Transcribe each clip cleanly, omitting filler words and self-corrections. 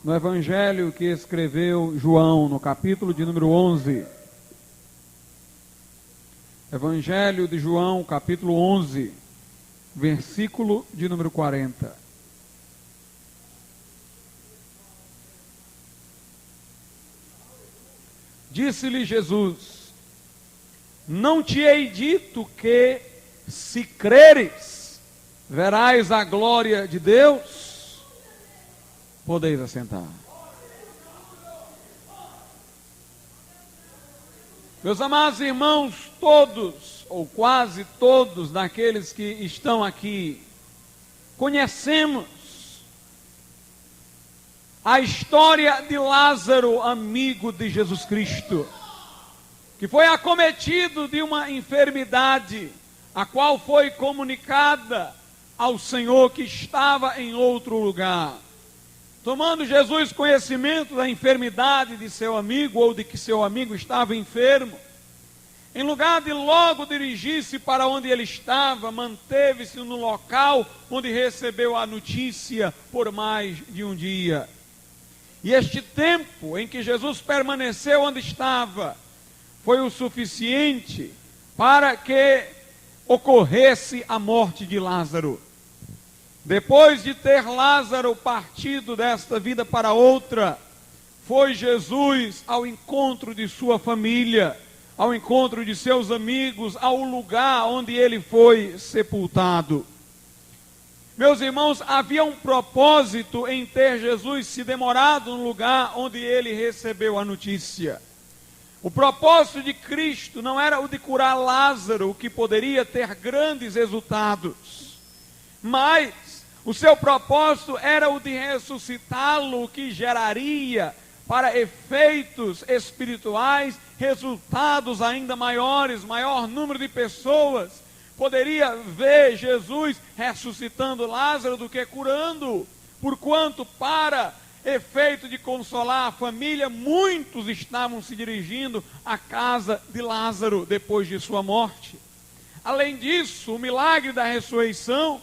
no Evangelho que escreveu João, no capítulo de número 11. Evangelho de João, capítulo 11, versículo de número 40. Disse-lhe Jesus: não te hei dito que, se creres, verás a glória de Deus? Podeis assentar. Meus amados irmãos, todos, ou quase todos daqueles que estão aqui, conhecemos a história de Lázaro, amigo de Jesus Cristo, que foi acometido de uma enfermidade, a qual foi comunicada ao Senhor que estava em outro lugar. Tomando Jesus conhecimento da enfermidade de seu amigo, ou de que seu amigo estava enfermo, em lugar de logo dirigir-se para onde ele estava, manteve-se no local onde recebeu a notícia por mais de um dia. E este tempo em que Jesus permaneceu onde estava, foi o suficiente para que ocorresse a morte de Lázaro. Depois de ter Lázaro partido desta vida para outra, foi Jesus ao encontro de sua família, ao encontro de seus amigos, ao lugar onde ele foi sepultado. Meus irmãos, havia um propósito em ter Jesus se demorado no lugar onde ele recebeu a notícia. O propósito de Cristo não era o de curar Lázaro, o que poderia ter grandes resultados, mas o seu propósito era o de ressuscitá-lo, o que geraria para efeitos espirituais resultados ainda maiores. Maior número de pessoas poderia ver Jesus ressuscitando Lázaro do que curando, porquanto para efeito de consolar a família, muitos estavam se dirigindo à casa de Lázaro depois de sua morte. Além disso, o milagre da ressurreição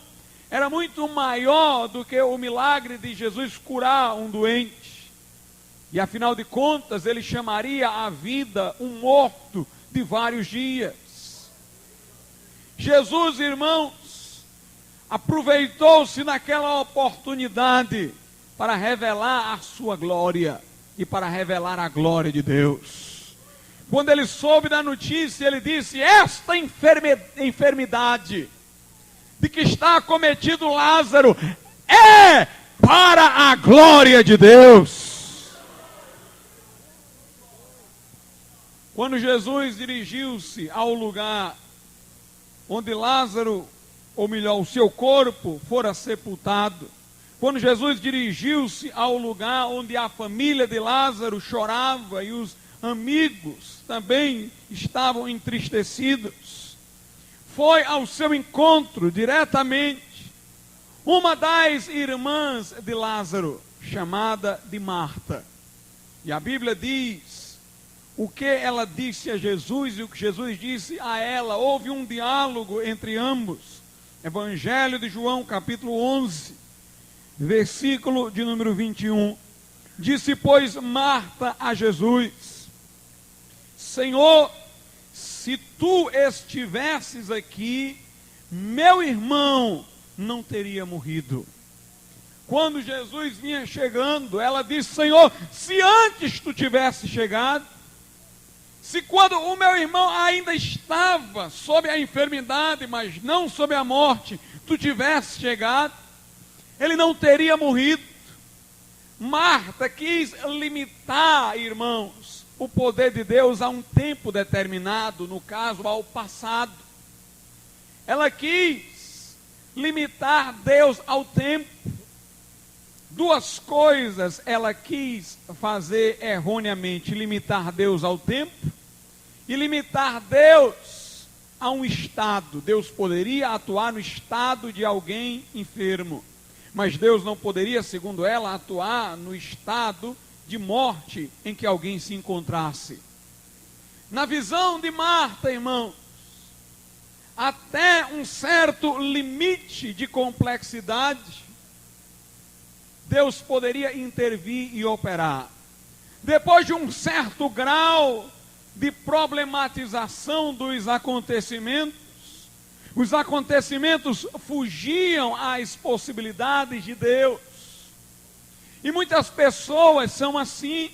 era muito maior do que o milagre de Jesus curar um doente. E afinal de contas, ele chamaria à vida um morto de vários dias. Jesus, irmãos, aproveitou-se naquela oportunidade para revelar a sua glória e para revelar a glória de Deus. Quando ele soube da notícia, ele disse: esta enfermidade de que está acometido Lázaro é para a glória de Deus. Quando Jesus dirigiu-se ao lugar onde Lázaro, ou melhor, o seu corpo fora sepultado, quando Jesus dirigiu-se ao lugar onde a família de Lázaro chorava e os amigos também estavam entristecidos, foi ao seu encontro diretamente uma das irmãs de Lázaro, chamada de Marta. E a Bíblia diz o que ela disse a Jesus e o que Jesus disse a ela. Houve um diálogo entre ambos. Evangelho de João, capítulo 11, versículo de número 21. Disse, pois, Marta a Jesus: Senhor, se tu estivesses aqui, meu irmão não teria morrido. Quando Jesus vinha chegando, ela disse: Senhor, se antes tu tivesse chegado, se quando o meu irmão ainda estava sob a enfermidade, mas não sob a morte, tu tivesse chegado, ele não teria morrido. Marta quis limitar, irmãos, o poder de Deus a um tempo determinado, no caso, ao passado. Ela quis limitar Deus ao tempo. Duas coisas ela quis fazer erroneamente: limitar Deus ao tempo e limitar Deus a um estado. Deus poderia atuar no estado de alguém enfermo, mas Deus não poderia, segundo ela, atuar no estado de morte em que alguém se encontrasse. Na visão de Marta, irmãos, até um certo limite de complexidade, Deus poderia intervir e operar. Depois de um certo grau de problematização dos acontecimentos, os acontecimentos fugiam às possibilidades de Deus. E muitas pessoas são assim.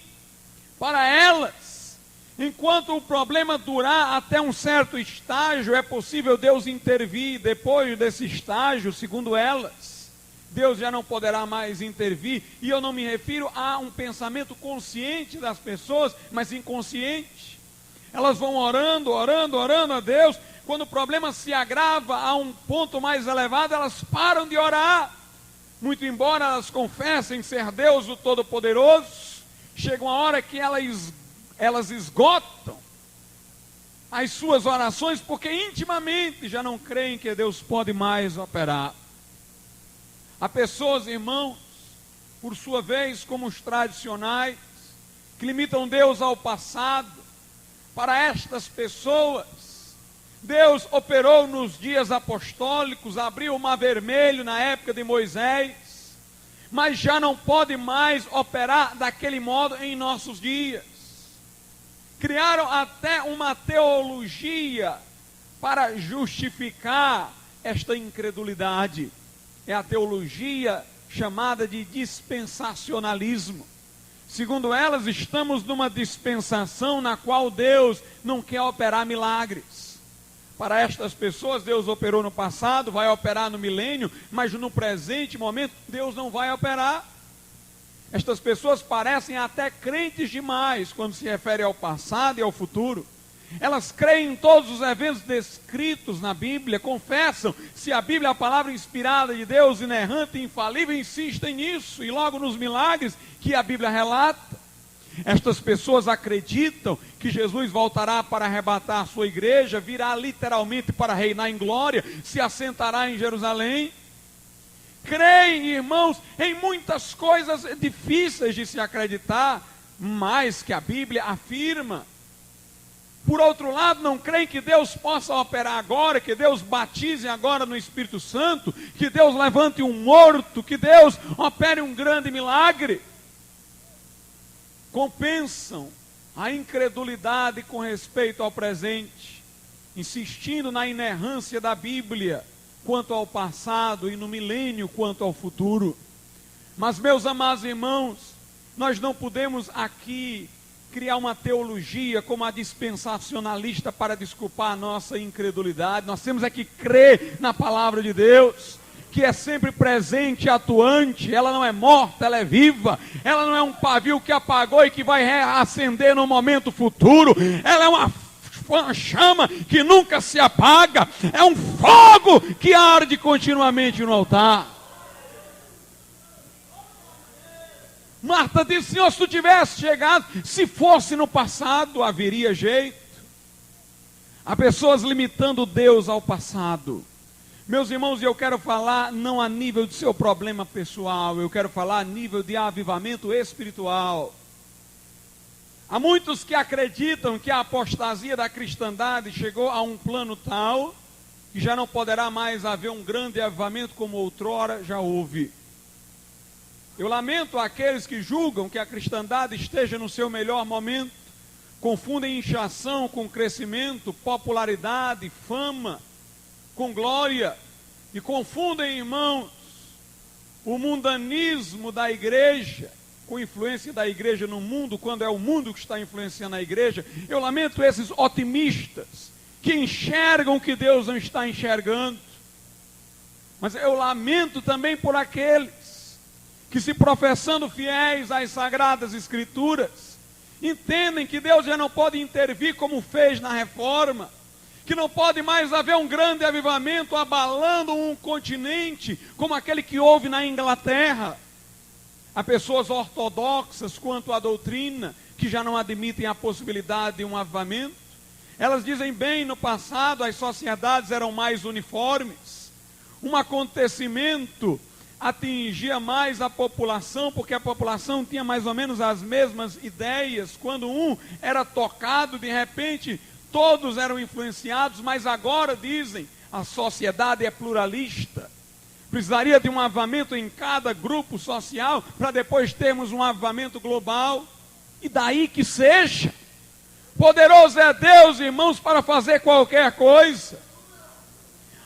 Para elas, enquanto o problema durar até um certo estágio, é possível Deus intervir. Depois desse estágio, segundo elas, Deus já não poderá mais intervir. E eu não me refiro a um pensamento consciente das pessoas, mas inconsciente. Elas vão orando a Deus. Quando o problema se agrava a um ponto mais elevado, elas param de orar. Muito embora elas confessem ser Deus o Todo-Poderoso, chega uma hora que elas esgotam as suas orações, porque intimamente já não creem que Deus pode mais operar. Há pessoas, irmãos, por sua vez, como os tradicionais, que limitam Deus ao passado. Para estas pessoas, Deus operou nos dias apostólicos, abriu o Mar Vermelho na época de Moisés, mas já não pode mais operar daquele modo em nossos dias. Criaram até uma teologia para justificar esta incredulidade. É a teologia chamada de dispensacionalismo. Segundo elas, estamos numa dispensação na qual Deus não quer operar milagres. Para estas pessoas, Deus operou no passado, vai operar no milênio, mas no presente momento, Deus não vai operar. Estas pessoas parecem até crentes demais quando se refere ao passado e ao futuro. Elas creem em todos os eventos descritos na Bíblia, confessam se a Bíblia é a palavra inspirada de Deus, inerrante e infalível, insistem nisso, e logo nos milagres que a Bíblia relata. Estas pessoas acreditam que Jesus voltará para arrebatar a sua igreja, virá literalmente para reinar em glória, se assentará em Jerusalém. Creem, irmãos, em muitas coisas difíceis de se acreditar, mas que a Bíblia afirma. Por outro lado, não creem que Deus possa operar agora, que Deus batize agora no Espírito Santo, que Deus levante um morto, que Deus opere um grande milagre. Compensam a incredulidade com respeito ao presente, insistindo na inerrância da Bíblia quanto ao passado e no milênio quanto ao futuro. Mas, meus amados irmãos, nós não podemos aqui criar uma teologia como a dispensacionalista para desculpar a nossa incredulidade. Nós temos é que crer na palavra de Deus, que é sempre presente e atuante. Ela não é morta, ela é viva. Ela não é um pavio que apagou e que vai reacender no momento futuro. Ela é uma chama que nunca se apaga. É um fogo que arde continuamente no altar. Marta disse: Senhor, se tu tivesse chegado, se fosse no passado, haveria jeito. Há pessoas limitando Deus ao passado. Meus irmãos, eu quero falar não a nível de seu problema pessoal, eu quero falar a nível de avivamento espiritual. Há muitos que acreditam que a apostasia da cristandade chegou a um plano tal que já não poderá mais haver um grande avivamento como outrora já houve. Eu lamento aqueles que julgam que a cristandade esteja no seu melhor momento, confundem inchação com crescimento, popularidade, fama com glória, e confundem, irmãos, o mundanismo da igreja com influência da igreja no mundo, quando é o mundo que está influenciando a igreja. Eu lamento esses otimistas que enxergam o que Deus não está enxergando, mas eu lamento também por aqueles que, se professando fiéis às sagradas escrituras, entendem que Deus já não pode intervir como fez na reforma, que não pode mais haver um grande avivamento abalando um continente como aquele que houve na Inglaterra. Há pessoas ortodoxas quanto à doutrina que já não admitem a possibilidade de um avivamento. Elas dizem bem, no passado as sociedades eram mais uniformes, um acontecimento atingia mais a população, porque a população tinha mais ou menos as mesmas ideias. Quando um era tocado, de repente todos eram influenciados. Mas agora, dizem, a sociedade é pluralista. Precisaria de um avivamento em cada grupo social para depois termos um avivamento global. E daí que seja. Poderoso é Deus, irmãos, para fazer qualquer coisa.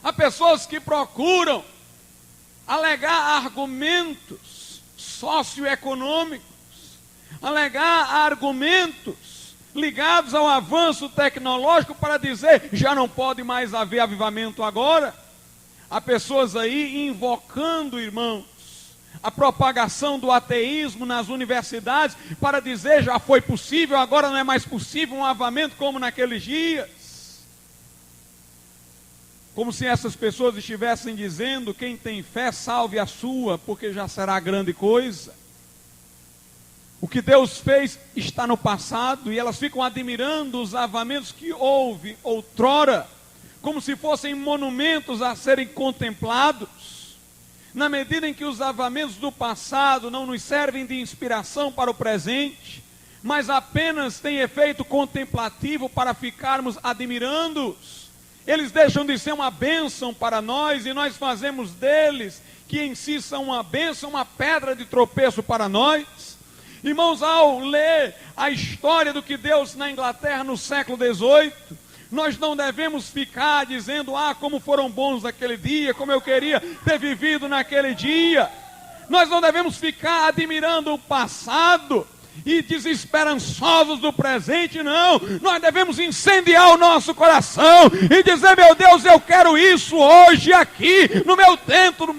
Há pessoas que procuram alegar argumentos socioeconômicos, alegar argumentos ligados ao avanço tecnológico para dizer, já não pode mais haver avivamento agora. Há pessoas aí invocando, irmãos, a propagação do ateísmo nas universidades para dizer, já foi possível, agora não é mais possível um avivamento como naqueles dias. Como se essas pessoas estivessem dizendo, quem tem fé salve a sua, porque já será grande coisa. O que Deus fez está no passado e elas ficam admirando os avivamentos que houve outrora, como se fossem monumentos a serem contemplados. Na medida em que os avivamentos do passado não nos servem de inspiração para o presente, mas apenas têm efeito contemplativo para ficarmos admirando-os. Eles deixam de ser uma bênção para nós e nós fazemos deles, que em si são uma bênção, uma pedra de tropeço para nós. Irmãos, ao ler a história do que Deus na Inglaterra no século XVIII, nós não devemos ficar dizendo, como foram bons naquele dia, como eu queria ter vivido naquele dia. Nós não devemos ficar admirando o passado e desesperançosos do presente, não. Nós devemos incendiar o nosso coração e dizer, meu Deus, eu quero isso hoje, aqui, no meu tempo,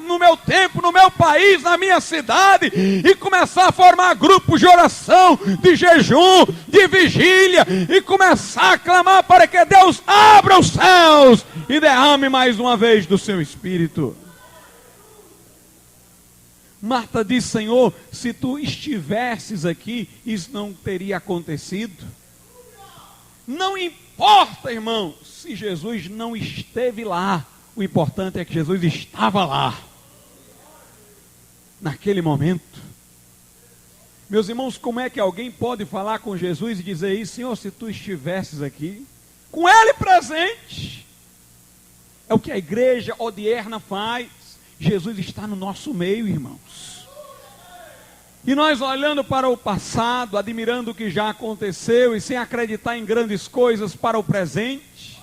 no meu país, na minha cidade, e começar a formar grupos de oração, de jejum, de vigília, e começar a clamar para que Deus abra os céus e derrame mais uma vez do seu Espírito. Marta diz, Senhor, se tu estivesses aqui, isso não teria acontecido. Não importa, irmãos, se Jesus não esteve lá. O importante é que Jesus estava lá, naquele momento. Meus irmãos, como é que alguém pode falar com Jesus e dizer isso? Senhor, se tu estivesses aqui, com Ele presente. É o que a igreja odierna faz. Jesus está no nosso meio, irmãos. E nós olhando para o passado, admirando o que já aconteceu e sem acreditar em grandes coisas para o presente.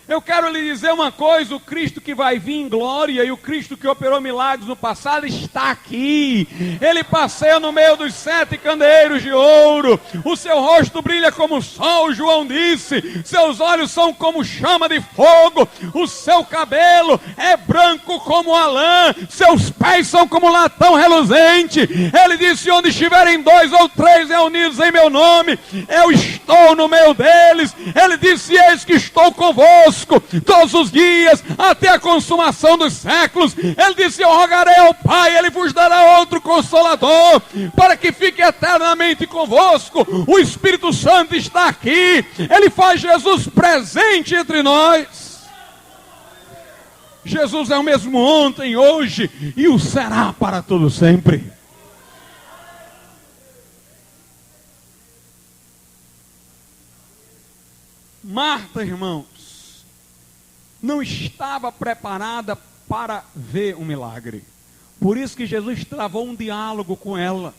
Eu quero lhe dizer uma coisa, o Cristo que vai vir em glória e o Cristo que operou milagres no passado está aqui. Ele passeia no meio dos 7 candeeiros de ouro. O seu rosto brilha como o sol, João disse. Seus olhos são como chama de fogo. O seu cabelo é branco como a lã. Seus pés são como latão reluzente. Ele disse, onde estiverem 2 ou 3 reunidos em meu nome, eu estou no meio deles. Ele disse, eis que estou convosco todos os dias, até a consumação dos séculos. Ele disse, eu rogarei ao Pai, Ele vos dará outro Consolador, para que fique eternamente convosco. O Espírito Santo está aqui, Ele faz Jesus presente entre nós. Jesus é o mesmo ontem, hoje, e o será para todo sempre. Marta, irmãos, não estava preparada para ver um milagre. Por isso que Jesus travou um diálogo com ela,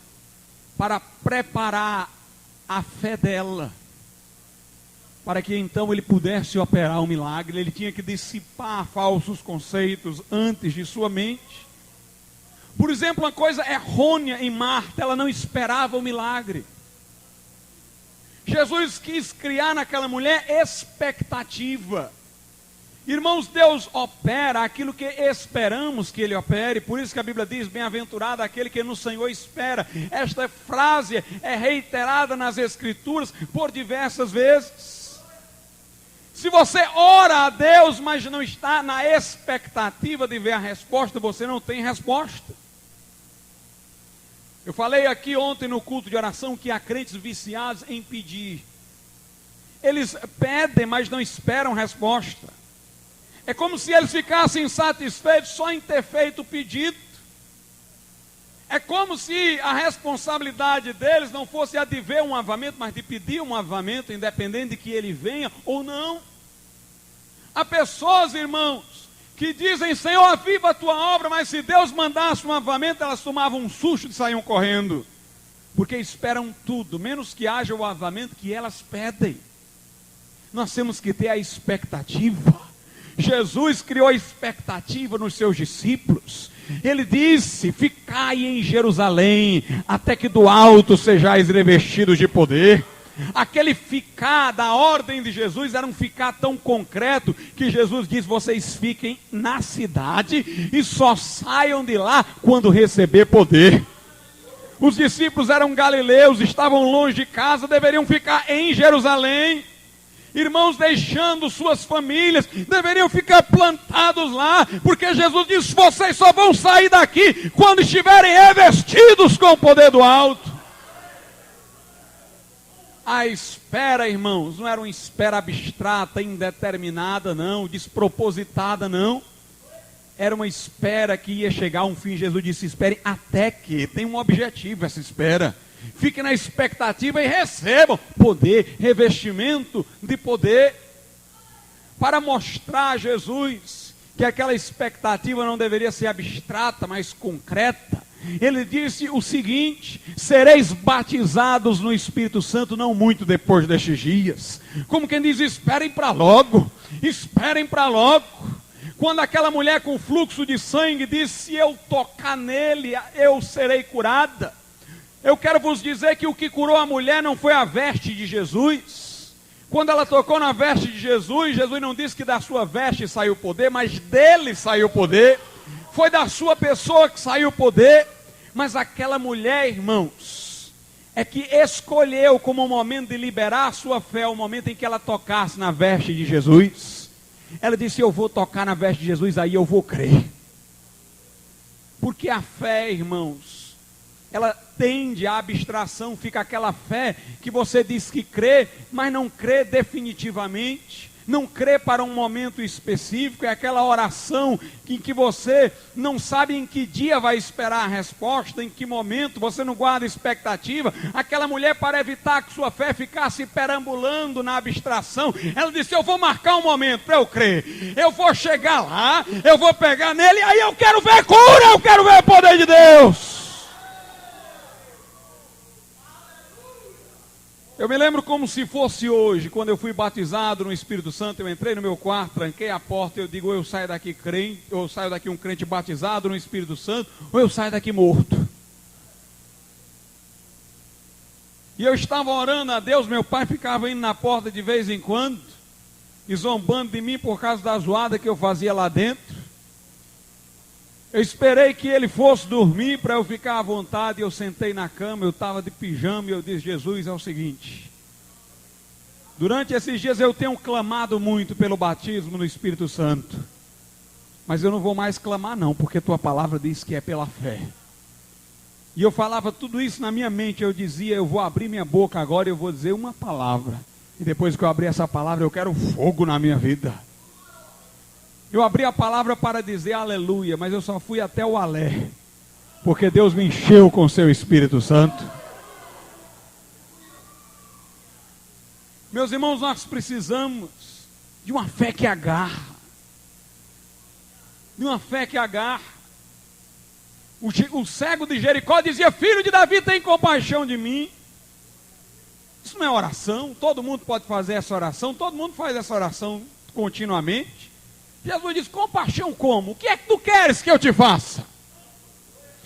para preparar a fé dela, para que então ele pudesse operar um milagre. Ele tinha que dissipar falsos conceitos antes de sua mente. Por exemplo, uma coisa errônea em Marta, ela não esperava o milagre. Jesus quis criar naquela mulher expectativa. Irmãos, Deus opera aquilo que esperamos que Ele opere. Por isso que a Bíblia diz, bem-aventurado aquele que no Senhor espera. Esta frase é reiterada nas Escrituras por diversas vezes. Se você ora a Deus, mas não está na expectativa de ver a resposta, você não tem resposta. Eu falei aqui ontem no culto de oração que há crentes viciados em pedir. Eles pedem, mas não esperam resposta. É como se eles ficassem insatisfeitos só em ter feito o pedido. É como se a responsabilidade deles não fosse a de ver um avivamento, mas de pedir um avivamento, independente de que ele venha ou não. Há pessoas, irmãos, que dizem: Senhor, aviva a tua obra, mas se Deus mandasse um avivamento, elas tomavam um susto e saíam correndo, porque esperam tudo, menos que haja o avivamento que elas pedem. Nós temos que ter a expectativa. Jesus criou a expectativa nos seus discípulos. Ele disse: ficai em Jerusalém, até que do alto sejais revestidos de poder. Aquele ficar da ordem de Jesus era um ficar tão concreto, que Jesus diz: vocês fiquem na cidade e só saiam de lá quando receber poder. Os discípulos eram galileus, estavam longe de casa, deveriam ficar em Jerusalém. Irmãos, deixando suas famílias, deveriam ficar plantados lá, porque Jesus disse: vocês só vão sair daqui quando estiverem revestidos com o poder do alto. A espera, irmãos, não era uma espera abstrata, indeterminada, não, despropositada, não. Era uma espera que ia chegar a um fim. Jesus disse: esperem até que, tem um objetivo essa espera. Fiquem na expectativa e recebam poder, revestimento de poder. Para mostrar a Jesus que aquela expectativa não deveria ser abstrata, mas concreta, ele disse o seguinte: sereis batizados no Espírito Santo não muito depois destes dias. Como quem diz: esperem para logo, esperem para logo. Quando aquela mulher com fluxo de sangue disse: se eu tocar nele, eu serei curada. Eu quero vos dizer que o que curou a mulher não foi a veste de Jesus. Quando ela tocou na veste de Jesus, Jesus não disse que da sua veste saiu o poder, mas dele saiu o poder. Foi da sua pessoa que saiu o poder. Mas aquela mulher, irmãos, é que escolheu como um momento de liberar a sua fé, o momento em que ela tocasse na veste de Jesus. Ela disse: eu vou tocar na veste de Jesus, aí eu vou crer. Porque a fé, irmãos, ela tende à abstração, fica aquela fé que você diz que crê, mas não crê definitivamente, não crê para um momento específico. É aquela oração em que você não sabe em que dia vai esperar a resposta, em que momento, você não guarda expectativa. Aquela mulher, para evitar que sua fé ficasse perambulando na abstração, ela disse: eu vou marcar um momento para eu crer, eu vou chegar lá, eu vou pegar nele, aí eu quero ver cura, eu quero ver o poder de Deus. Eu me lembro como se fosse hoje, quando eu fui batizado no Espírito Santo. Eu entrei no meu quarto, tranquei a porta, eu digo: ou eu saio daqui crente, ou eu saio daqui um crente batizado no Espírito Santo, ou eu saio daqui morto. E eu estava orando a Deus, meu pai ficava indo na porta de vez em quando, e zombando de mim por causa da zoada que eu fazia lá dentro. Eu esperei que ele fosse dormir para eu ficar à vontade. Eu sentei na cama, eu estava de pijama, e eu disse: Jesus, é o seguinte, durante esses dias eu tenho clamado muito pelo batismo no Espírito Santo, mas eu não vou mais clamar não, porque tua palavra diz que é pela fé. E eu falava tudo isso na minha mente. Eu dizia: eu vou abrir minha boca agora e eu vou dizer uma palavra, e depois que eu abrir essa palavra, eu quero fogo na minha vida. Eu abri a palavra para dizer aleluia, mas eu só fui até o alé, porque Deus me encheu com o seu Espírito Santo. Meus irmãos, nós precisamos de uma fé que agarra, de uma fé que agarra. O cego de Jericó dizia: filho de Davi, tem compaixão de mim. Isso não é oração? Todo mundo pode fazer essa oração, todo mundo faz essa oração continuamente. Jesus diz: compaixão como? O que é que tu queres que eu te faça?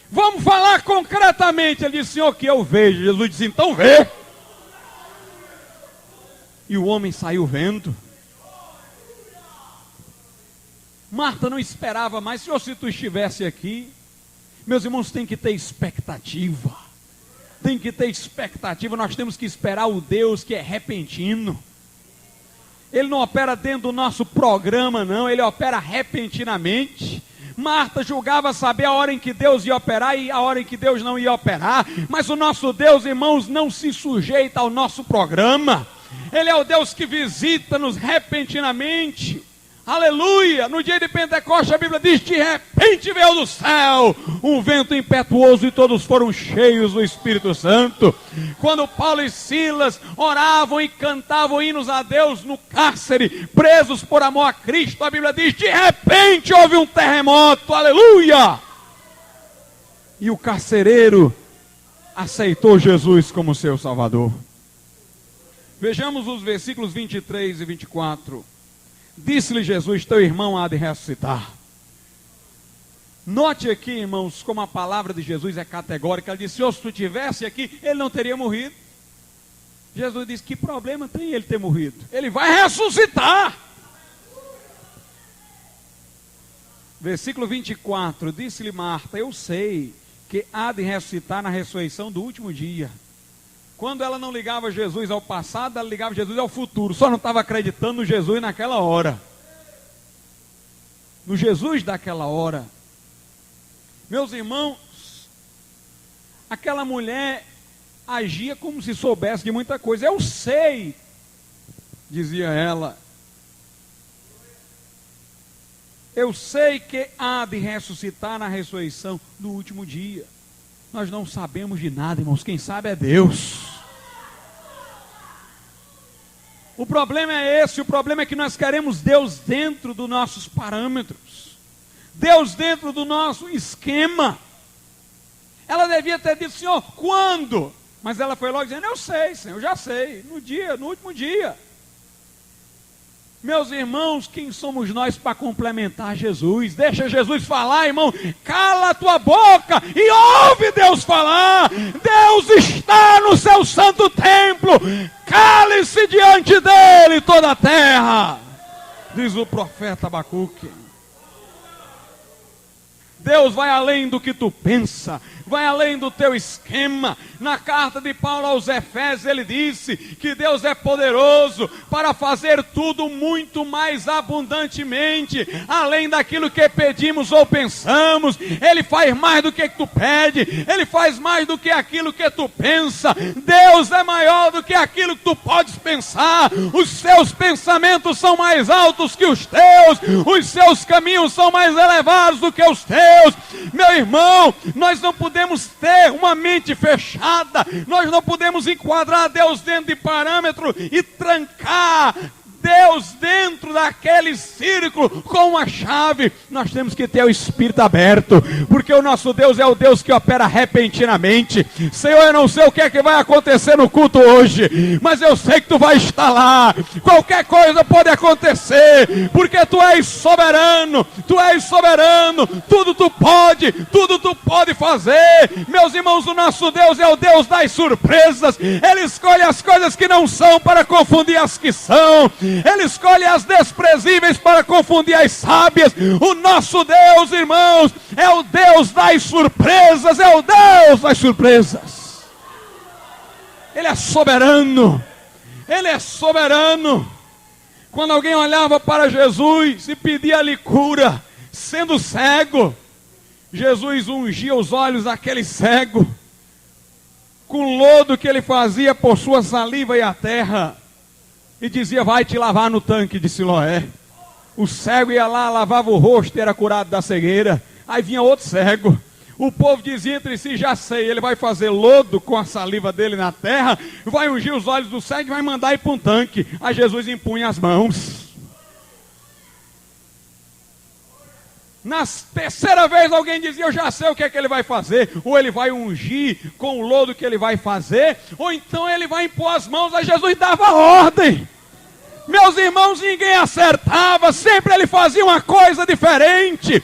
Vamos falar concretamente. Ele disse: Senhor, que eu vejo. Jesus disse: então vê. E o homem saiu vendo. Marta não esperava mais. Senhor, se tu estivesse aqui. Meus irmãos, tem que ter expectativa. Tem que ter expectativa. Nós temos que esperar o Deus que é repentino. Ele não opera dentro do nosso programa, não. Ele opera repentinamente. Marta julgava saber a hora em que Deus ia operar e a hora em que Deus não ia operar. Mas o nosso Deus, irmãos, não se sujeita ao nosso programa. Ele é o Deus que visita-nos repentinamente. Aleluia! No dia de Pentecostes a Bíblia diz: de repente veio do céu um vento impetuoso e todos foram cheios do Espírito Santo. Quando Paulo e Silas oravam e cantavam hinos a Deus no cárcere, presos por amor a Cristo, a Bíblia diz: de repente houve um terremoto, aleluia! E o carcereiro aceitou Jesus como seu Salvador. Vejamos os versículos 23 e 24. Disse-lhe Jesus: teu irmão há de ressuscitar. Note aqui, irmãos, como a palavra de Jesus é categórica. Ele disse: Senhor, se tu estivesse aqui, ele não teria morrido. Jesus disse: que problema tem ele ter morrido? Ele vai ressuscitar. Versículo 24, disse-lhe Marta: eu sei que há de ressuscitar na ressurreição do último dia. Quando ela não ligava Jesus ao passado, ela ligava Jesus ao futuro. Só não estava acreditando no Jesus naquela hora. No Jesus daquela hora. Meus irmãos, aquela mulher agia como se soubesse de muita coisa. Eu sei, dizia ela. Eu sei que há de ressuscitar na ressurreição do último dia. Nós não sabemos de nada, irmãos. Quem sabe é Deus. O problema é esse. O problema é que nós queremos Deus dentro dos nossos parâmetros. Deus dentro do nosso esquema. Ela devia ter dito: Senhor, quando? Mas ela foi logo dizendo: eu sei, Senhor, eu já sei. No último dia. Meus irmãos, quem somos nós para complementar Jesus? Deixa Jesus falar, irmão. Cala a tua boca e ouve Deus falar. Deus está no seu santo templo. Cale-se diante dele toda a terra, diz o profeta Abacuque. Deus vai além do que tu pensa, vai além do teu esquema. Na carta de Paulo aos Efésios, ele disse que Deus é poderoso para fazer tudo muito mais abundantemente, além daquilo que pedimos ou pensamos. Ele faz mais do que tu pede, ele faz mais do que aquilo que tu pensa. Deus é maior do que aquilo que tu podes pensar. Os seus pensamentos são mais altos que os teus, os seus caminhos são mais elevados do que os teus. Meu irmão, nós não podemos ter uma mente fechada, nós não podemos enquadrar Deus dentro de parâmetro e trancar Deus dentro daquele círculo com uma chave. Nós temos que ter o espírito aberto, porque o nosso Deus é o Deus que opera repentinamente. Senhor, eu não sei o que é que vai acontecer no culto hoje, mas eu sei que tu vai estar lá. Qualquer coisa pode acontecer, porque tu és soberano, tudo tu pode fazer. Meus irmãos, o nosso Deus é o Deus das surpresas. Ele escolhe as coisas que não são para confundir as que são. Ele escolhe as desprezíveis para confundir as sábias. O nosso Deus, irmãos, é o Deus das surpresas. É o Deus das surpresas. Ele é soberano. Ele é soberano. Quando alguém olhava para Jesus e pedia-lhe cura, sendo cego, Jesus ungia os olhos daquele cego com o lodo que ele fazia por sua saliva e a terra, e dizia: vai te lavar no tanque de Siloé. O cego ia lá, lavava o rosto e era curado da cegueira. Aí vinha outro cego. O povo dizia entre si: já sei, ele vai fazer lodo com a saliva dele na terra, vai ungir os olhos do cego e vai mandar ir para um tanque. Aí Jesus impunha as mãos. Na terceira vez alguém dizia: eu já sei o que é que ele vai fazer. Ou ele vai ungir com o lodo que ele vai fazer, ou então ele vai impor as mãos. Aí Jesus dava ordem. Meus irmãos, ninguém acertava. Sempre ele fazia uma coisa diferente.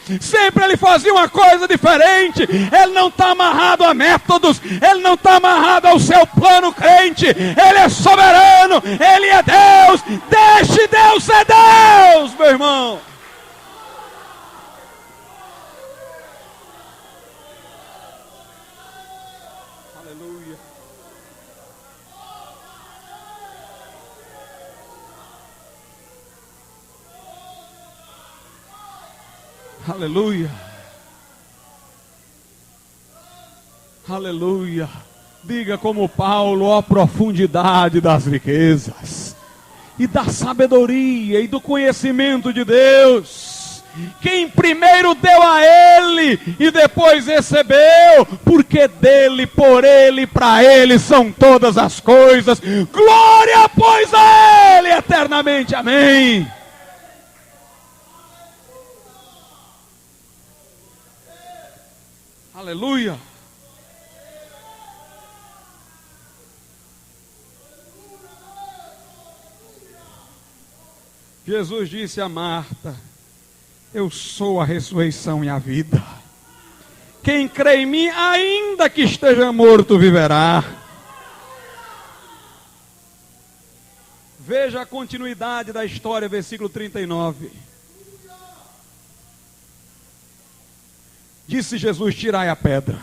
Ele não está amarrado a métodos, ele não está amarrado ao seu plano crente. Ele é soberano, ele é Deus. Deixe Deus ser Deus, meu irmão. Aleluia. Aleluia. Diga como Paulo: ó profundidade das riquezas. e da sabedoria e do conhecimento de Deus. Quem primeiro deu a Ele e depois recebeu, porque dele, por Ele, para Ele são todas as coisas. Glória, pois, a Ele eternamente. Amém. Aleluia. Jesus disse a Marta: eu sou a ressurreição e a vida. Quem crê em mim, ainda que esteja morto, viverá. Veja a continuidade da história, versículo 39. Disse Jesus: tirai a pedra.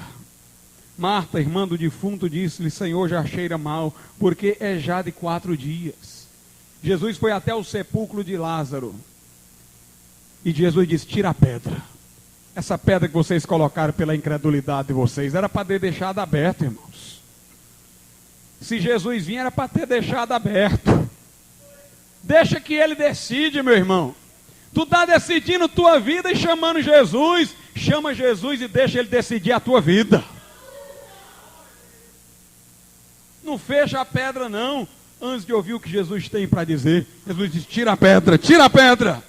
Marta, irmã do defunto, disse-lhe: Senhor, já cheira mal, porque é já de 4 dias. Jesus foi até o sepulcro de Lázaro. E Jesus disse: tira a pedra. Essa pedra que vocês colocaram pela incredulidade de vocês, era para ter deixado aberto, irmãos. Se Jesus vinha, era para ter deixado aberto. Deixa que Ele decide, meu irmão. Tu está decidindo tua vida e chamando Jesus. Chama Jesus e deixa Ele decidir a tua vida. Não fecha a pedra não, antes de ouvir o que Jesus tem para dizer. Jesus diz: tira a pedra, tira a pedra.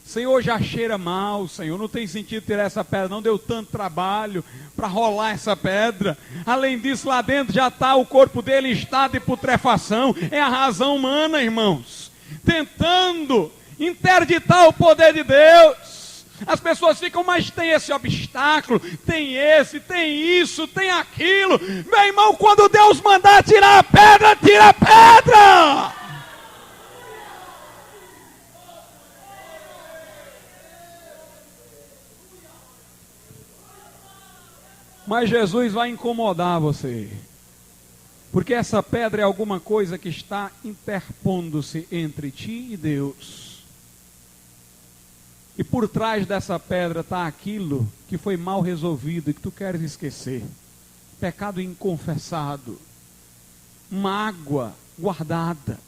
Senhor, já cheira mal, Senhor, não tem sentido tirar essa pedra, não deu tanto trabalho para rolar essa pedra. Além disso, lá dentro já está o corpo dele em estado de putrefação. É a razão humana, irmãos, tentando interditar o poder de Deus. As pessoas ficam: mas tem esse obstáculo, tem esse, tem isso, tem aquilo. Meu irmão, quando Deus mandar tirar a pedra, tira a pedra. Mas Jesus vai incomodar você, porque essa pedra é alguma coisa que está interpondo-se entre ti e Deus. E por trás dessa pedra está aquilo que foi mal resolvido e que tu queres esquecer. Pecado inconfessado, mágoa guardada,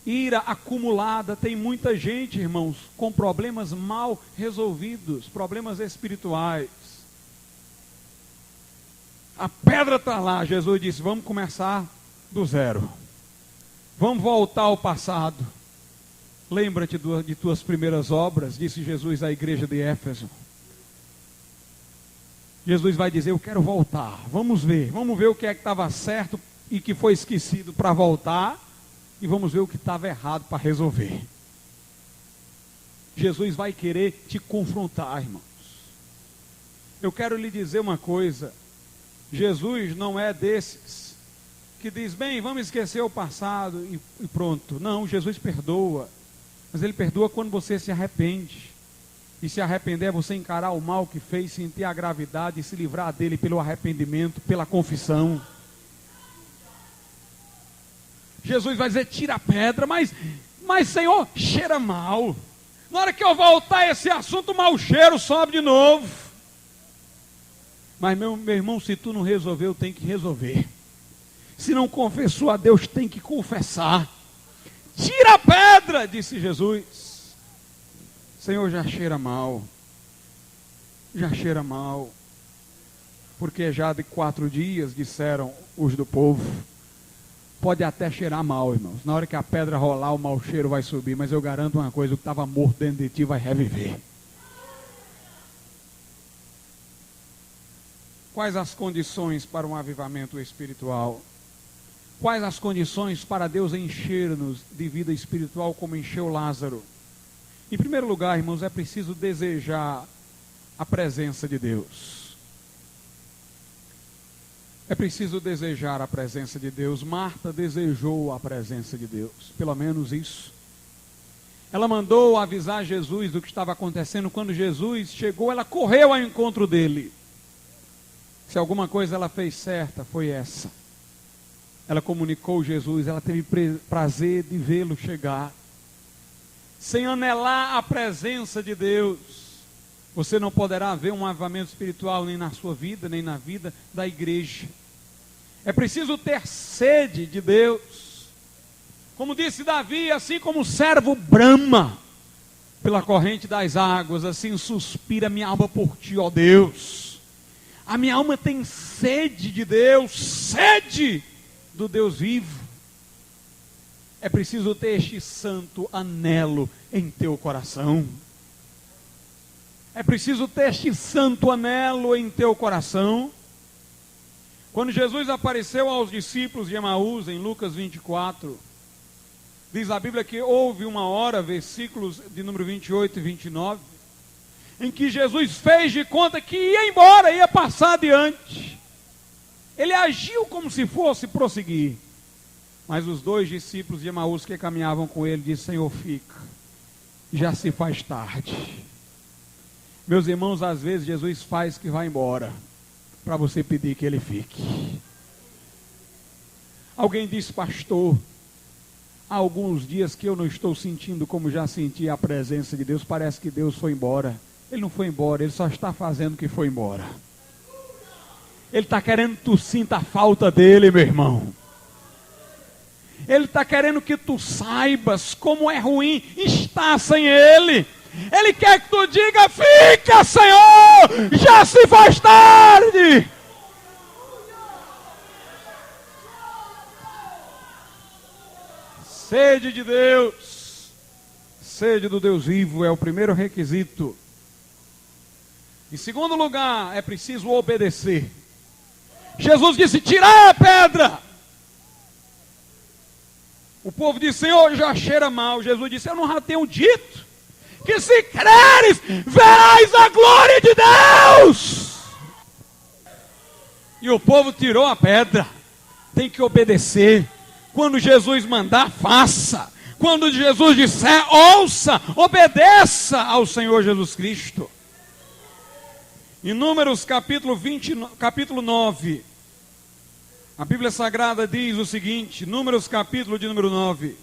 ira acumulada. Tem muita gente, irmãos, com problemas mal resolvidos, problemas espirituais. A pedra está lá. Jesus disse: vamos começar do zero. Vamos voltar ao passado. Lembra-te de tuas primeiras obras, disse Jesus à igreja de Éfeso. Jesus vai dizer: eu quero voltar. Vamos ver o que é que estava certo e que foi esquecido para voltar. E vamos ver o que estava errado para resolver. Jesus vai querer te confrontar, irmãos. Eu quero lhe dizer uma coisa. Jesus não é desses que diz: bem, vamos esquecer o passado e pronto. Não, Jesus perdoa. Mas Ele perdoa quando você se arrepende. E se arrepender é você encarar o mal que fez, sentir a gravidade e se livrar dele pelo arrependimento, pela confissão. Jesus vai dizer: tira a pedra, mas Senhor, cheira mal. Na hora que eu voltar a esse assunto, o mau cheiro sobe de novo. Mas meu irmão, se tu não resolveu, tem que resolver. Se não confessou a Deus, tem que confessar. Tira a pedra, disse Jesus. Senhor, já cheira mal. Já cheira mal. Porque já de 4 dias, disseram os do povo. Pode até cheirar mal, irmãos. Na hora que a pedra rolar, o mau cheiro vai subir. Mas eu garanto uma coisa: o que estava morto dentro de ti vai reviver. Quais as condições para um avivamento espiritual? Quais as condições para Deus encher-nos de vida espiritual como encheu Lázaro? Em primeiro lugar, irmãos, é preciso desejar a presença de Deus. É preciso desejar a presença de Deus. Marta desejou a presença de Deus, pelo menos isso. Ela mandou avisar Jesus do que estava acontecendo. Quando Jesus chegou, ela correu ao encontro dele. Se alguma coisa ela fez certa, foi essa. Ela comunicou Jesus, ela teve prazer de vê-lo chegar. Sem anelar a presença de Deus, você não poderá ver um avivamento espiritual nem na sua vida, nem na vida da igreja. É preciso ter sede de Deus. Como disse Davi, assim como o servo brama pela corrente das águas, assim suspira minha alma por ti, ó Deus. A minha alma tem sede de Deus, sede do Deus vivo. É preciso ter este santo anelo em teu coração. É preciso ter este santo anelo em teu coração. Quando Jesus apareceu aos discípulos de Emaús, em Lucas 24, diz a Bíblia que houve uma hora, versículos de número 28 e 29, em que Jesus fez de conta que ia embora, ia passar adiante. Ele agiu como se fosse prosseguir. Mas os dois discípulos de Emaús que caminhavam com ele, disseram: Senhor, fica, já se faz tarde. Meus irmãos, às vezes Jesus faz que vai embora, para você pedir que ele fique. Alguém disse: pastor, há alguns dias que eu não estou sentindo como já senti a presença de Deus, parece que Deus foi embora. Ele não foi embora, ele só está fazendo que foi embora. Ele está querendo que tu sinta a falta dele, meu irmão. Ele está querendo que tu saibas como é ruim estar sem ele. Ele quer que tu diga: fica, Senhor, já se faz tarde. Sede de Deus, sede do Deus vivo é o primeiro requisito. Em segundo lugar, é preciso obedecer. Jesus disse: tirar a pedra. O povo disse: Senhor, já cheira mal. Jesus disse: eu não já tenho dito que se creres, verás a glória de Deus. E o povo tirou a pedra. Tem que obedecer. Quando Jesus mandar, faça. Quando Jesus disser, ouça, obedeça ao Senhor Jesus Cristo. Em Números capítulo 9, a Bíblia Sagrada diz o seguinte, Números capítulo de número 9.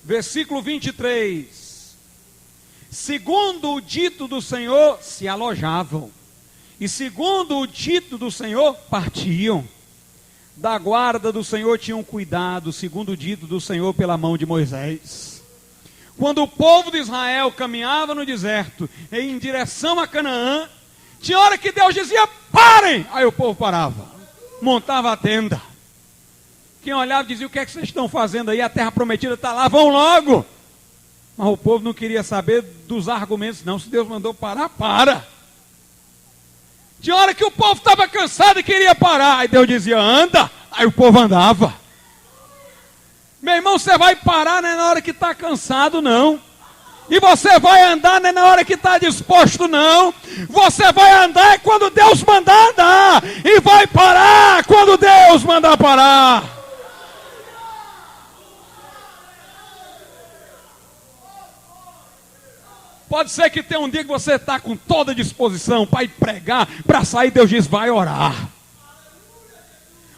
Versículo 23. Segundo o dito do Senhor, se alojavam. E segundo o dito do Senhor, partiam. Da guarda do Senhor tinham cuidado, segundo o dito do Senhor pela mão de Moisés. Quando o povo de Israel caminhava no deserto, em direção a Canaã, tinha hora que Deus dizia: parem! Aí o povo parava, montava a tenda. Quem olhava dizia: o que é que vocês estão fazendo aí? A terra prometida está lá, vão logo. Mas o povo não queria saber dos argumentos, não. Se Deus mandou parar, para. Tinha hora que o povo estava cansado e queria parar. Aí Deus dizia: anda. Aí o povo andava. Meu irmão, você vai parar não é na hora que está cansado, não. E você vai andar não é na hora que está disposto, não. Você vai andar quando Deus mandar andar. E vai parar quando Deus mandar parar. Pode ser que tenha um dia que você está com toda disposição para ir pregar, para sair, Deus diz: vai orar.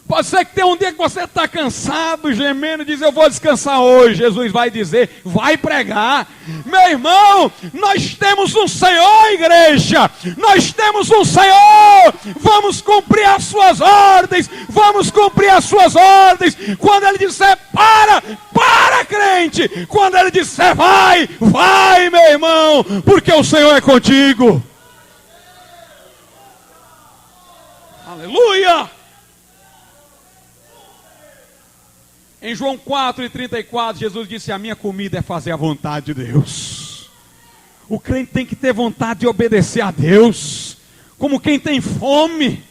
Pode ser que tenha um dia que você está cansado, gemendo, e diz: eu vou descansar hoje. Jesus vai dizer: vai pregar. Meu irmão, nós temos um Senhor, igreja. Nós temos um Senhor. Vamos cumprir as suas ordens. Vamos cumprir as suas ordens. Quando Ele disser para, crente. Quando Ele disser vai, vai, meu irmão. Porque o Senhor é contigo. Aleluia. Em João 4:34, Jesus disse: a minha comida é fazer a vontade de Deus. O crente tem que ter vontade de obedecer a Deus, como quem tem fome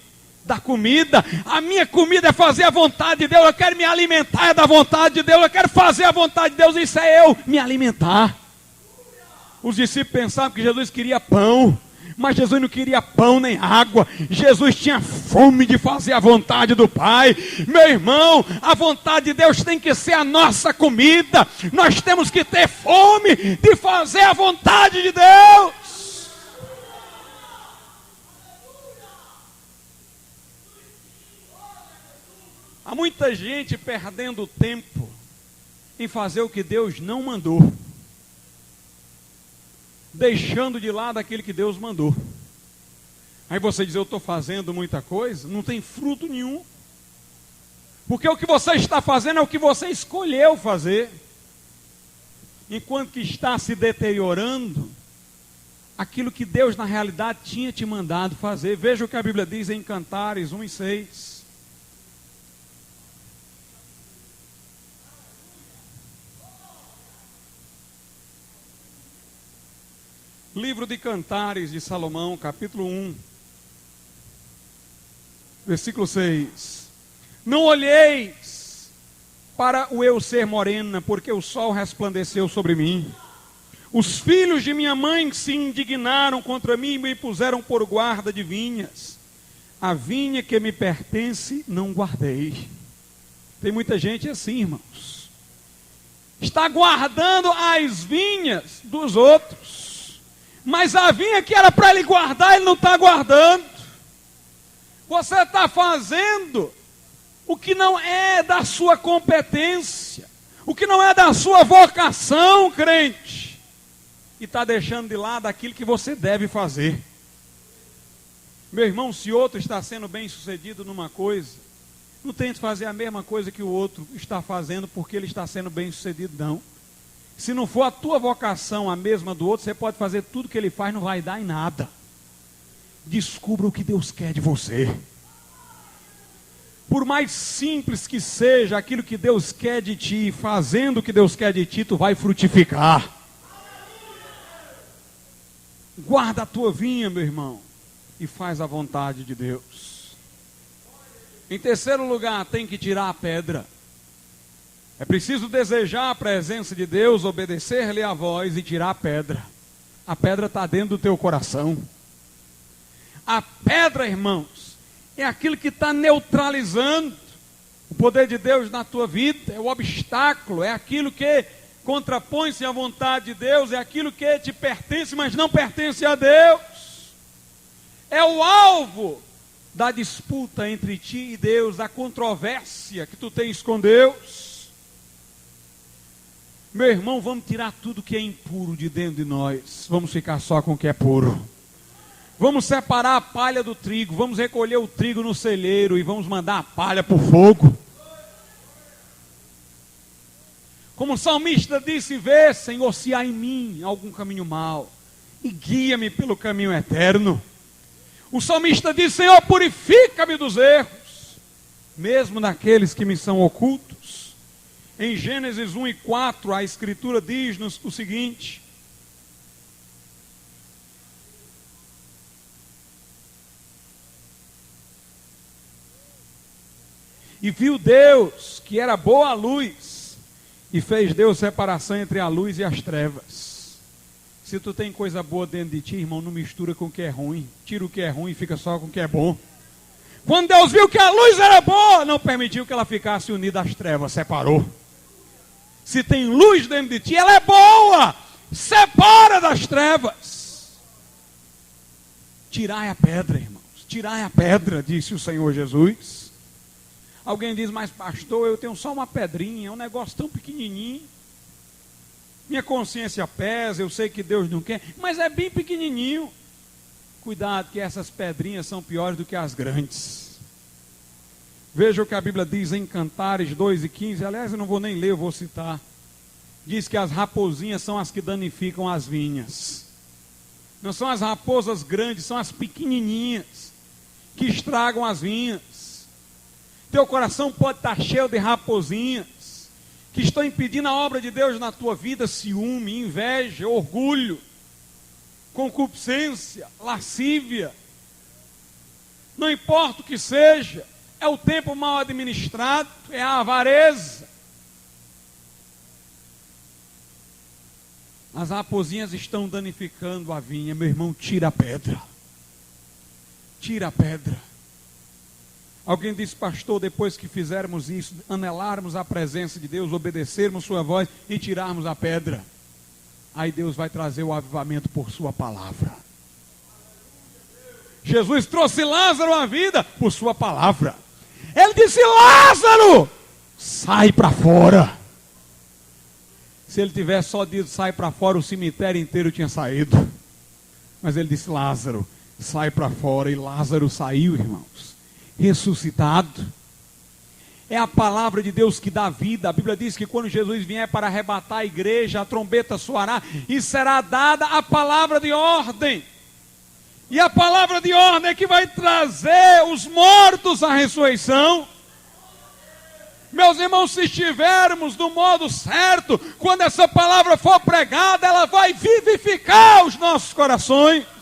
da comida. A minha comida é fazer a vontade de Deus. Eu quero me alimentar da vontade de Deus. Eu quero fazer a vontade de Deus. Isso é eu me alimentar. Os discípulos pensavam que Jesus queria pão, mas Jesus não queria pão nem água. Jesus tinha fome de fazer a vontade do Pai. Meu irmão, a vontade de Deus tem que ser a nossa comida. Nós temos que ter fome de fazer a vontade de Deus. Há muita gente perdendo tempo em fazer o que Deus não mandou, deixando de lado aquilo que Deus mandou. Aí você diz: eu estou fazendo muita coisa, não tem fruto nenhum. Porque o que você está fazendo é o que você escolheu fazer. Enquanto que está se deteriorando aquilo que Deus na realidade tinha te mandado fazer. Veja o que a Bíblia diz em Cantares 1:6. Livro de Cantares de Salomão, capítulo 1, versículo 6. Não olheis para o eu ser morena, porque o sol resplandeceu sobre mim. Os filhos de minha mãe se indignaram contra mim e me puseram por guarda de vinhas. A vinha que me pertence não guardei. Tem muita gente assim, irmãos. Está guardando as vinhas dos outros. Mas a vinha que era para ele guardar, ele não está guardando. Você está fazendo o que não é da sua competência, o que não é da sua vocação, crente, e está deixando de lado aquilo que você deve fazer. Meu irmão, se outro está sendo bem sucedido numa coisa, não tente fazer a mesma coisa que o outro está fazendo porque ele está sendo bem sucedido, não. Se não for a tua vocação a mesma do outro, você pode fazer tudo que ele faz, não vai dar em nada. Descubra o que Deus quer de você. Por mais simples que seja aquilo que Deus quer de ti, fazendo o que Deus quer de ti, tu vai frutificar. Guarda a tua vinha, meu irmão, e faz a vontade de Deus. Em terceiro lugar, tem que tirar a pedra. É preciso desejar a presença de Deus, obedecer-lhe a voz e tirar a pedra. A pedra está dentro do teu coração. A pedra, irmãos, é aquilo que está neutralizando o poder de Deus na tua vida. É o obstáculo, é aquilo que contrapõe-se à vontade de Deus, é aquilo que te pertence, mas não pertence a Deus. É o alvo da disputa entre ti e Deus, da controvérsia que tu tens com Deus. Meu irmão, vamos tirar tudo que é impuro de dentro de nós. Vamos ficar só com o que é puro. Vamos separar a palha do trigo. Vamos recolher o trigo no celeiro e vamos mandar a palha para o fogo. Como o salmista disse: vê, Senhor, se há em mim algum caminho mau, e guia-me pelo caminho eterno. O salmista disse: Senhor, purifica-me dos erros, mesmo daqueles que me são ocultos. Em Gênesis 1:4, a Escritura diz-nos o seguinte: e viu Deus que era boa a luz, e fez Deus separação entre a luz e as trevas. Se tu tem coisa boa dentro de ti, irmão, não mistura com o que é ruim. Tira o que é ruim e fica só com o que é bom. Quando Deus viu que a luz era boa, não permitiu que ela ficasse unida às trevas, separou. Se tem luz dentro de ti, ela é boa. Separa das trevas. Tirai a pedra, irmãos. Tirai a pedra, disse o Senhor Jesus. Alguém diz: mas pastor, eu tenho só uma pedrinha, é um negócio tão pequenininho. Minha consciência pesa, eu sei que Deus não quer, mas é bem pequenininho. Cuidado, que essas pedrinhas são piores do que as grandes. Veja o que a Bíblia diz em Cantares 2:15. Aliás, eu não vou nem ler, eu vou citar. Diz que as raposinhas são as que danificam as vinhas. Não são as raposas grandes, são as pequenininhas que estragam as vinhas. Teu coração pode estar cheio de raposinhas que estão impedindo a obra de Deus na tua vida: ciúme, inveja, orgulho, concupiscência, lascívia. Não importa o que seja. É o tempo mal administrado, é a avareza. As raposinhas estão danificando a vinha. Meu irmão, tira a pedra. Tira a pedra. Alguém disse: pastor, depois que fizermos isso, anelarmos a presença de Deus, obedecermos sua voz e tirarmos a pedra, aí Deus vai trazer o avivamento por sua palavra. Jesus trouxe Lázaro à vida por sua palavra. Ele disse: Lázaro, sai para fora. Se ele tivesse só dito sai para fora, o cemitério inteiro tinha saído. Mas ele disse: Lázaro, sai para fora. E Lázaro saiu, irmãos, ressuscitado. É a palavra de Deus que dá vida. A Bíblia diz que quando Jesus vier para arrebatar a igreja, a trombeta soará e será dada a palavra de ordem. E a palavra de ordem é que vai trazer os mortos à ressurreição. Meus irmãos, se estivermos do modo certo, quando essa palavra for pregada, ela vai vivificar os nossos corações.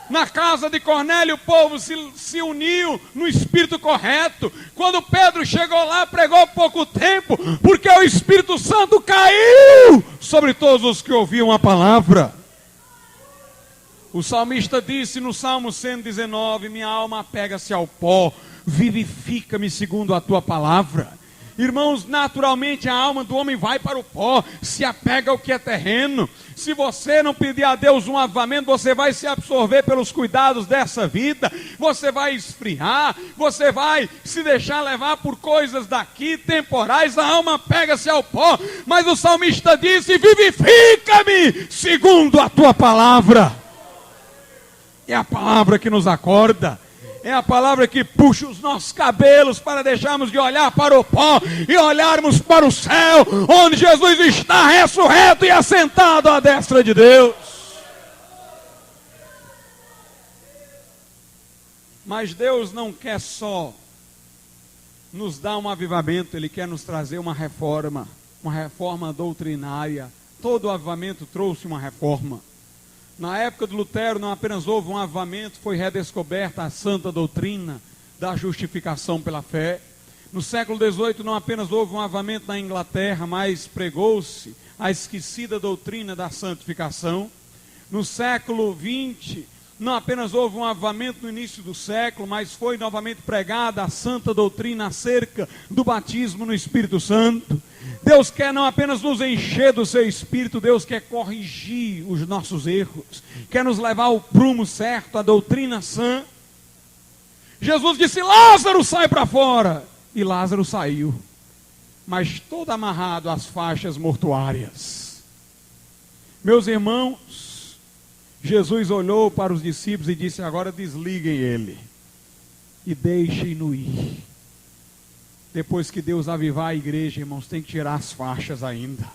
Na casa de Cornélio, o povo se uniu no espírito correto. Quando Pedro chegou lá, pregou pouco tempo, porque o Espírito Santo caiu sobre todos os que ouviam a palavra. O salmista disse no Salmo 119, minha alma apega-se ao pó, vivifica-me segundo a tua palavra. Irmãos, naturalmente a alma do homem vai para o pó, se apega ao que é terreno. Se você não pedir a Deus um avivamento, você vai se absorver pelos cuidados dessa vida, você vai esfriar, você vai se deixar levar por coisas daqui, temporais, a alma pega-se ao pó. Mas o salmista disse, vivifica-me segundo a tua palavra. É a palavra que nos acorda. É a palavra que puxa os nossos cabelos para deixarmos de olhar para o pó e olharmos para o céu, onde Jesus está ressurreto e assentado à destra de Deus. Mas Deus não quer só nos dar um avivamento, Ele quer nos trazer uma reforma doutrinária. Todo avivamento trouxe uma reforma. Na época de Lutero não apenas houve um avivamento, foi redescoberta a santa doutrina da justificação pela fé. No século XVIII não apenas houve um avivamento na Inglaterra, mas pregou-se a esquecida doutrina da santificação. No século XX não apenas houve um avivamento no início do século, mas foi novamente pregada a santa doutrina acerca do batismo no Espírito Santo. Deus quer não apenas nos encher do seu Espírito, Deus quer corrigir os nossos erros, quer nos levar ao prumo certo, a doutrina sã. Jesus disse, Lázaro, sai para fora. E Lázaro saiu, mas todo amarrado às faixas mortuárias. Meus irmãos, Jesus olhou para os discípulos e disse, agora desliguem ele e deixem-no ir. Depois que Deus avivar a igreja, irmãos, tem que tirar as faixas ainda.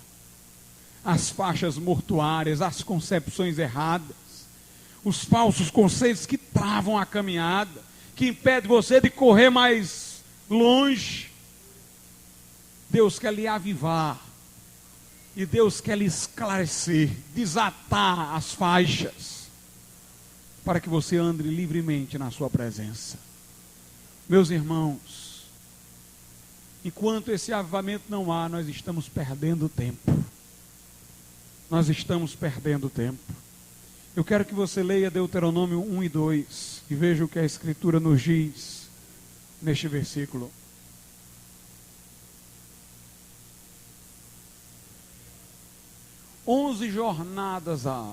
As faixas mortuárias, as concepções erradas, os falsos conceitos que travam a caminhada, que impedem você de correr mais longe. Deus quer lhe avivar. E Deus quer lhe esclarecer, desatar as faixas, para que você ande livremente na sua presença. Meus irmãos, enquanto esse avivamento não há, nós estamos perdendo tempo. Nós estamos perdendo tempo. Eu quero que você leia Deuteronômio 1 e 2 e veja o que a Escritura nos diz neste versículo. Onze jornadas há,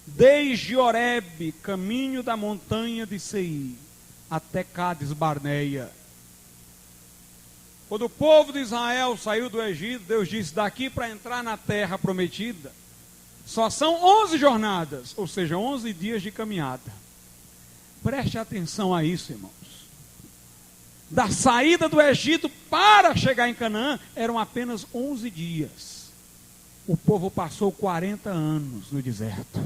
desde Horebe, caminho da montanha de Seir, até Cádiz Barneia. Quando o povo de Israel saiu do Egito, Deus disse, daqui para entrar na terra prometida, só são 11 jornadas, ou seja, 11 dias de caminhada. Preste atenção a isso, irmãos. Da saída do Egito para chegar em Canaã, eram apenas 11 dias. O povo passou 40 anos no deserto,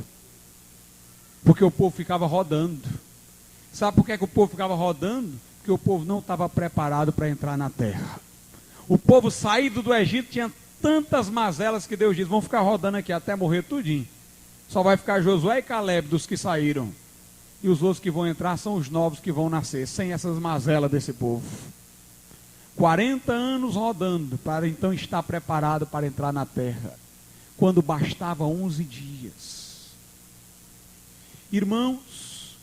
porque o povo ficava rodando. Sabe por que o povo ficava rodando? Porque o povo não estava preparado para entrar na terra. O povo saído do Egito tinha tantas mazelas que Deus diz, vão ficar rodando aqui até morrer tudinho. Só vai ficar Josué e Caleb dos que saíram. E os outros que vão entrar são os novos que vão nascer, sem essas mazelas desse povo. 40 anos rodando para então estar preparado para entrar na terra, quando bastava 11 dias. Irmãos,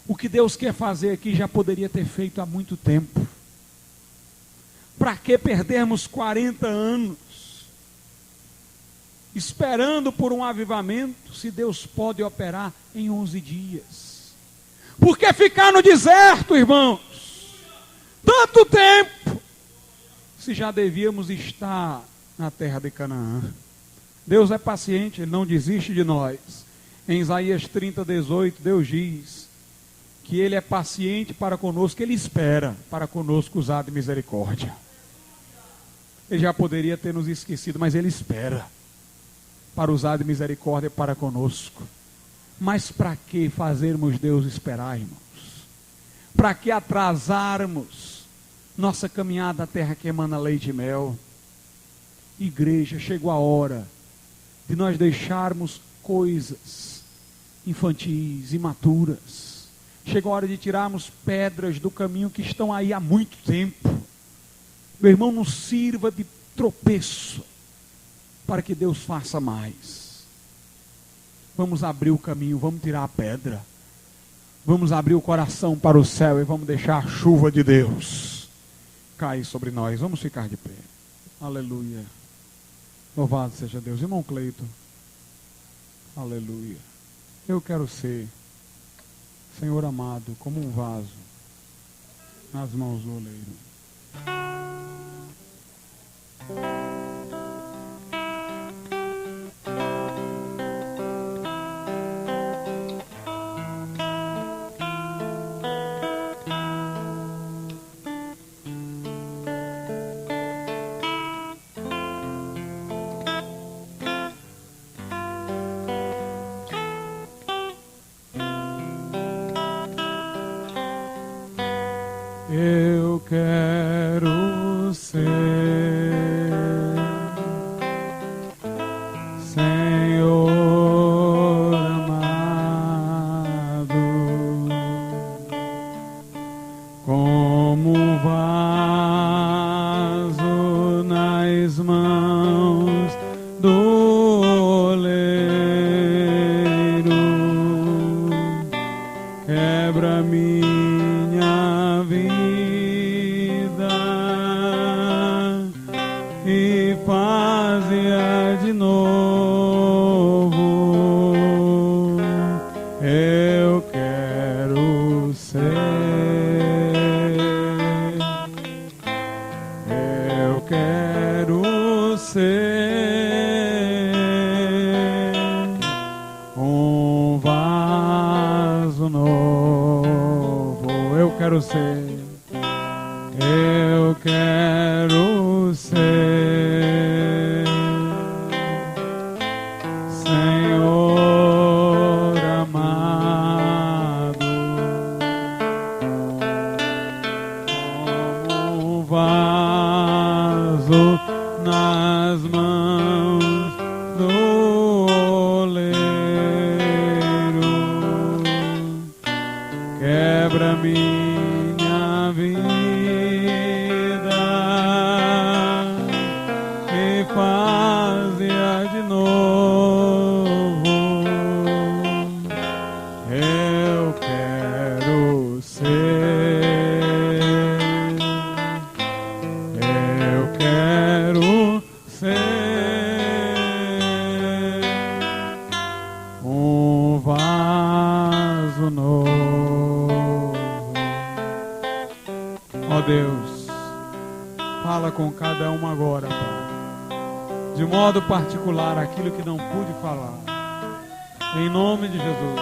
o que Deus quer fazer aqui já poderia ter feito há muito tempo. Para que perdermos 40 anos esperando por um avivamento, se Deus pode operar em 11 dias? Por que ficar no deserto, irmãos? Tanto tempo, se já devíamos estar na terra de Canaã. Deus é paciente, Ele não desiste de nós. Em Isaías 30, 18, Deus diz que Ele é paciente para conosco, Ele espera para conosco usar de misericórdia. Ele já poderia ter nos esquecido, mas Ele espera para usar de misericórdia para conosco. Mas para que fazermos Deus esperar, irmãos? Para que atrasarmos nossa caminhada à terra que emana leite e mel? Igreja, chegou a hora de nós deixarmos coisas infantis, imaturas. Chegou a hora de tirarmos pedras do caminho que estão aí há muito tempo. Meu irmão, não sirva de tropeço para que Deus faça mais. Vamos abrir o caminho, vamos tirar a pedra. Vamos abrir o coração para o céu e vamos deixar a chuva de Deus cair sobre nós. Vamos ficar de pé. Aleluia. Louvado seja Deus. Irmão Cleito. Aleluia. Eu quero ser, Senhor amado, como um vaso nas mãos do oleiro. Eu quero ser, Senhor amado, como um vaso nas mãos do oleiro. Quebra minha vida e faz-a de novo. Eu quero ser, eu quero ser um vaso novo. Eu quero ser, eu quero ser, Senhor amado, como um vaso nas mãos do oleiro. Quebra minha vida e faz-a de novo. Eu quero ser, eu quero ser um vaso novo. Ó Deus, fala com cada um agora, Pai, de modo particular aquilo que não pude falar, em nome de Jesus.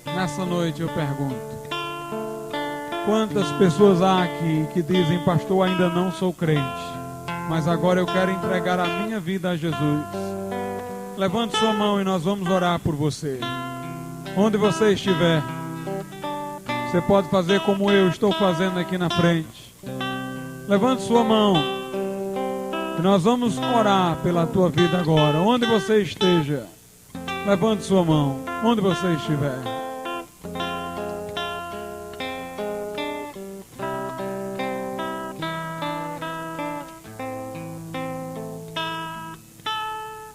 Nessa noite eu pergunto: quantas pessoas há aqui que dizem, pastor, ainda não sou crente, mas agora eu quero entregar a minha vida a Jesus? Levante sua mão e nós vamos orar por você. Onde você estiver, você pode fazer como eu estou fazendo aqui na frente. Levante sua mão e nós vamos orar pela tua vida agora. Onde você esteja, levante sua mão. Onde você estiver.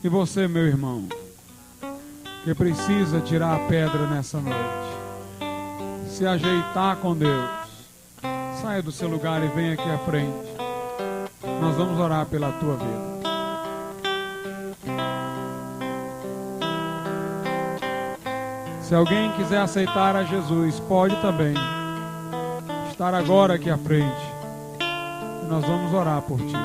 E você, meu irmão, que precisa tirar a pedra nessa noite, se ajeitar com Deus, saia do seu lugar e venha aqui à frente. Nós vamos orar pela tua vida. Se alguém quiser aceitar a Jesus, pode também estar agora aqui à frente. E nós vamos orar por ti.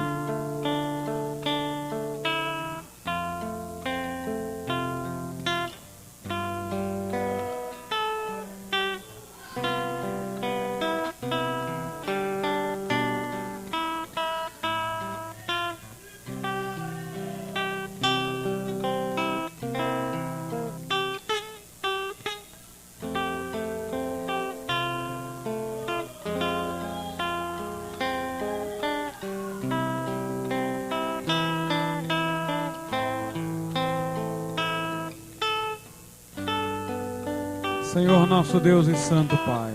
Senhor nosso Deus e Santo Pai,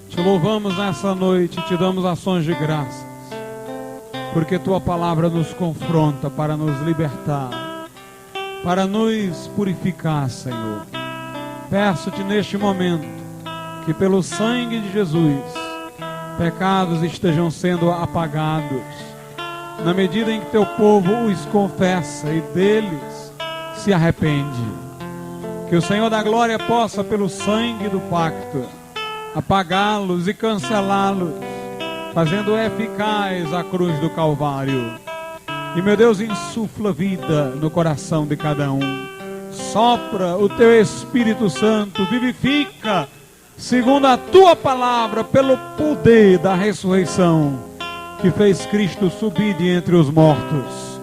te louvamos nessa noite, te damos ações de graças, porque tua palavra nos confronta para nos libertar, para nos purificar, Senhor. Peço-te neste momento que pelo sangue de Jesus pecados estejam sendo apagados, na medida em que teu povo os confessa e deles se arrepende. Que o Senhor da glória possa, pelo sangue do pacto, apagá-los e cancelá-los, fazendo eficaz a cruz do Calvário. E, meu Deus, insufla vida no coração de cada um. Sopra o teu Espírito Santo, vivifica, segundo a tua palavra, pelo poder da ressurreição, que fez Cristo subir de entre os mortos.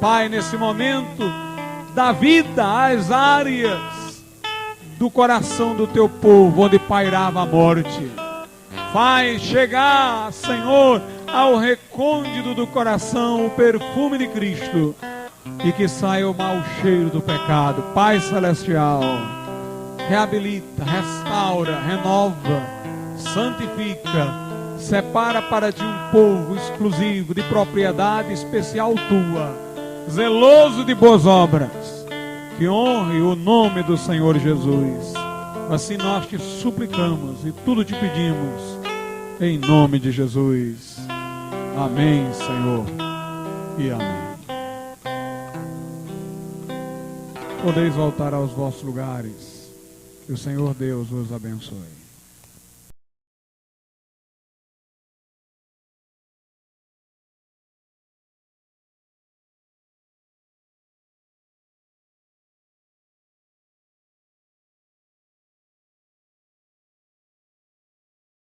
Pai, nesse momento, dá vida às áreas do coração do teu povo, onde pairava a morte. Faz chegar, Senhor, ao recôndito do coração o perfume de Cristo, e que saia o mau cheiro do pecado. Pai Celestial, reabilita, restaura, renova, santifica, separa para ti um povo exclusivo, de propriedade especial tua, zeloso de boas obras, que honre o nome do Senhor Jesus. Assim nós te suplicamos e tudo te pedimos, em nome de Jesus. Amém, Senhor, e amém. Podeis voltar aos vossos lugares. Que o Senhor Deus os abençoe.